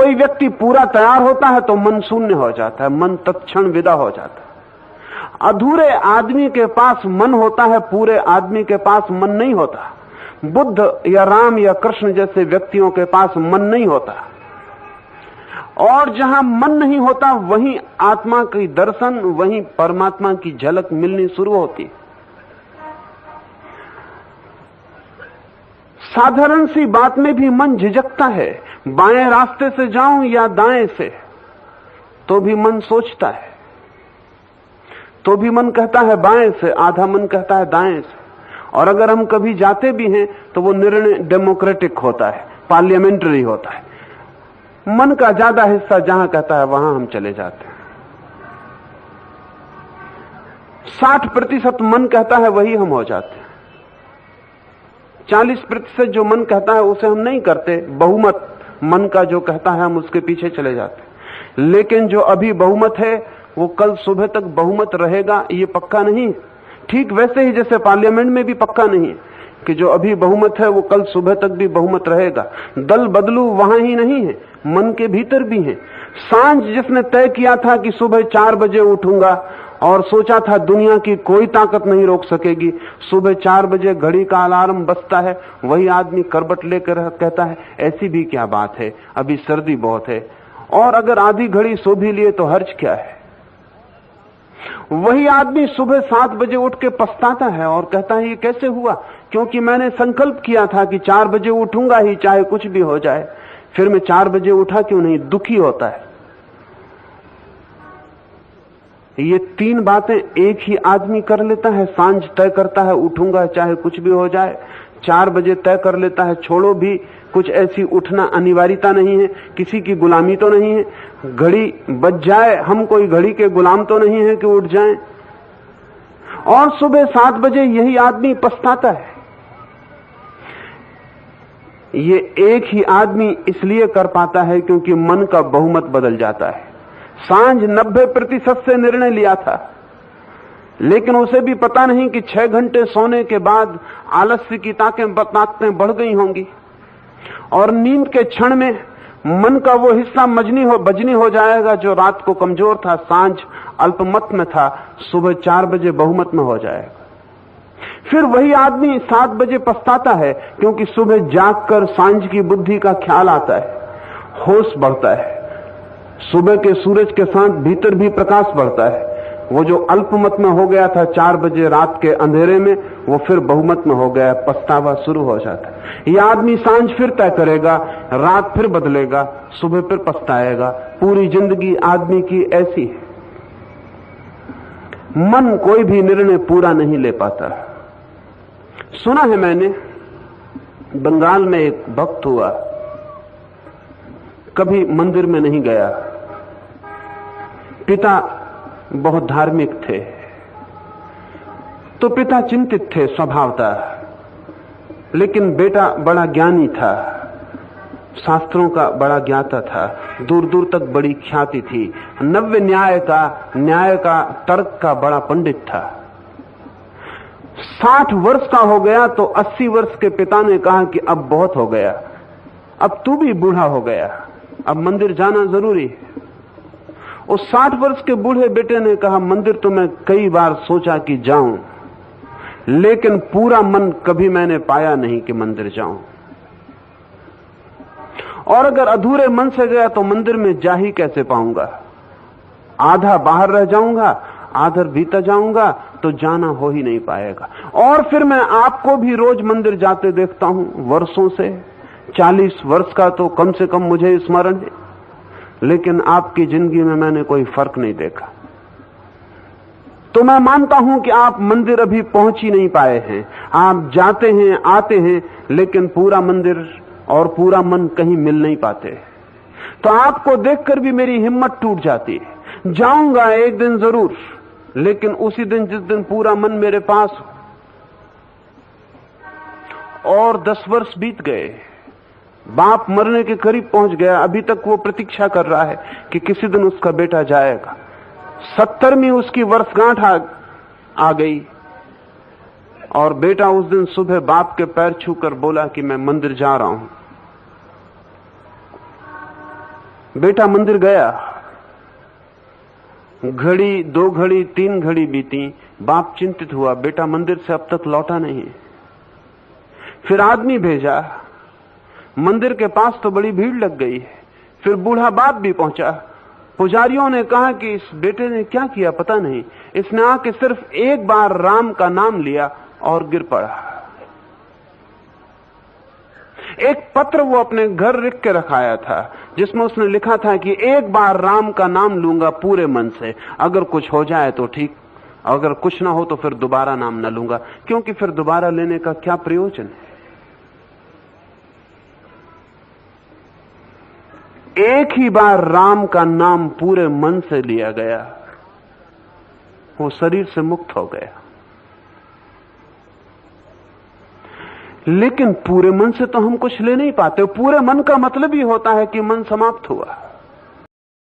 कोई व्यक्ति पूरा तैयार होता है तो मन शून्य हो जाता है, मन तत्क्षण विदा हो जाता है। अधूरे आदमी के पास मन होता है, पूरे आदमी के पास मन नहीं होता। बुद्ध या राम या कृष्ण जैसे व्यक्तियों के पास मन नहीं होता। और जहां मन नहीं होता वहीं आत्मा की दर्शन, वहीं परमात्मा की झलक मिलनी शुरू होती है। साधारण सी बात में भी मन झिझकता है, बाएं रास्ते से जाऊं या दाएं से, तो भी मन सोचता है, तो भी मन कहता है बाएं से, आधा मन कहता है दाएं से। और अगर हम कभी जाते भी हैं तो वो निर्णय डेमोक्रेटिक होता है, पार्लियामेंट्री होता है। मन का ज्यादा हिस्सा जहां कहता है वहां हम चले जाते हैं। 60% मन कहता है वही हम हो जाते हैं। 40% जो मन कहता है उसे हम नहीं करते। बहुमत मन का जो कहता है हम उसके पीछे चले जाते हैं। लेकिन जो अभी बहुमत है वो कल सुबह तक बहुमत रहेगा ये पक्का नहीं। ठीक वैसे ही जैसे पार्लियामेंट में भी पक्का नहीं है कि जो अभी बहुमत है वो कल सुबह तक भी बहुमत रहेगा। दल बदलू वहां ही नहीं है, मन के भीतर भी है। सांझ जिसने तय किया था कि सुबह 4 बजे उठूंगा और सोचा था दुनिया की कोई ताकत नहीं रोक सकेगी, सुबह 4 बजे घड़ी का अलार्म बजता है, वही आदमी करबट लेकर कहता है ऐसी भी क्या बात है, अभी सर्दी बहुत है, और अगर आधी घड़ी सो भी लिए तो हर्ज क्या है। वही आदमी सुबह 7 बजे उठ के पछताता है और कहता है ये कैसे हुआ, क्योंकि मैंने संकल्प किया था कि 4 बजे उठूंगा ही चाहे कुछ भी हो जाए, फिर मैं 4 बजे उठा क्यों नहीं। दुखी होता है। ये 3 बातें एक ही आदमी कर लेता है। सांझ तय करता है उठूंगा चाहे कुछ भी हो जाए, 4 बजे तय कर लेता है छोड़ो भी, कुछ ऐसी उठना अनिवार्यता नहीं है, किसी की गुलामी तो नहीं है, घड़ी बज जाए हम कोई घड़ी के गुलाम तो नहीं है कि उठ जाएं। और सुबह 7 बजे यही आदमी पछताता है। ये एक ही आदमी इसलिए कर पाता है क्योंकि मन का बहुमत बदल जाता है। सांझ 90% से निर्णय लिया था, लेकिन उसे भी पता नहीं कि 6 घंटे सोने के बाद आलस्य की ताकतें बढ़ गई होंगी और नींद के क्षण में मन का वो हिस्सा बजनी हो जाएगा जो रात को कमजोर था, सांझ अल्पमत में था, सुबह 4 बजे बहुमत में हो जाएगा। फिर वही आदमी 7 बजे पछताता है क्योंकि सुबह जागकर सांझ की बुद्धि का ख्याल आता है, होश बढ़ता है, सुबह के सूरज के साथ भीतर भी प्रकाश बढ़ता है। वो जो अल्पमत में हो गया था 4 बजे रात के अंधेरे में, वो फिर बहुमत में हो गया, पछतावा शुरू हो जाता है। यह आदमी सांझ फिर तय करेगा, रात फिर बदलेगा, सुबह फिर पछताएगा। पूरी जिंदगी आदमी की ऐसी है। मन कोई भी निर्णय पूरा नहीं ले पाता। सुना है मैंने, बंगाल में एक भक्त हुआ, कभी मंदिर में नहीं गया, पिता बहुत धार्मिक थे, तो पिता चिंतित थे स्वभावतः, लेकिन बेटा बड़ा ज्ञानी था, शास्त्रों का बड़ा ज्ञाता था, दूर दूर तक बड़ी ख्याति थी, नव्य न्याय का तर्क का बड़ा पंडित था। 60 वर्ष का हो गया तो 80 वर्ष के पिता ने कहा कि अब बहुत हो गया, अब तू भी बूढ़ा हो गया, अब मंदिर जाना जरूरी है। उस 60 वर्ष के बूढ़े बेटे ने कहा मंदिर तो मैं कई बार सोचा कि जाऊं, लेकिन पूरा मन कभी मैंने पाया नहीं कि मंदिर जाऊं, और अगर अधूरे मन से गया तो मंदिर में जा ही कैसे पाऊंगा, आधा बाहर रह जाऊंगा, आधा भीतर जाऊंगा तो जाना हो ही नहीं पाएगा। और फिर मैं आपको भी रोज मंदिर जाते देखता हूं वर्षों से, 40 वर्ष का तो कम से कम मुझे स्मरण है, लेकिन आपकी जिंदगी में मैंने कोई फर्क नहीं देखा। तो मैं मानता हूं कि आप मंदिर अभी पहुंच ही नहीं पाए हैं। आप जाते हैं आते हैं, लेकिन पूरा मंदिर और पूरा मन कहीं मिल नहीं पाते। तो आपको देखकर भी मेरी हिम्मत टूट जाती है। जाऊंगा एक दिन जरूर, लेकिन उसी दिन जिस दिन पूरा मन मेरे पास हो। और 10 वर्ष बीत गए, बाप मरने के करीब पहुंच गया, अभी तक वो प्रतीक्षा कर रहा है कि किसी दिन उसका बेटा जाएगा। 70वीं उसकी वर्षगांठ आ गई और बेटा उस दिन सुबह बाप के पैर छूकर बोला कि मैं मंदिर जा रहा हूं। बेटा मंदिर गया, घड़ी, 2 घड़ी, 3 घड़ी बीती, बाप चिंतित हुआ, बेटा मंदिर से अब तक लौटा नहीं। फिर आदमी भेजा, मंदिर के पास तो बड़ी भीड़ लग गई है। फिर बूढ़ा बाप भी पहुंचा। पुजारियों ने कहा कि इस बेटे ने क्या किया पता नहीं, इसने आके सिर्फ एक बार राम का नाम लिया और गिर पड़ा। एक पत्र वो अपने घर लिख के रखाया था, जिसमें उसने लिखा था कि एक बार राम का नाम लूंगा पूरे मन से, अगर कुछ हो जाए तो ठीक, अगर कुछ ना हो तो फिर दोबारा नाम न लूंगा, क्योंकि फिर दोबारा लेने का क्या प्रयोजन है। एक ही बार राम का नाम पूरे मन से लिया गया, वो शरीर से मुक्त हो गया। लेकिन पूरे मन से तो हम कुछ ले नहीं पाते। पूरे मन का मतलब ही होता है कि मन समाप्त हुआ।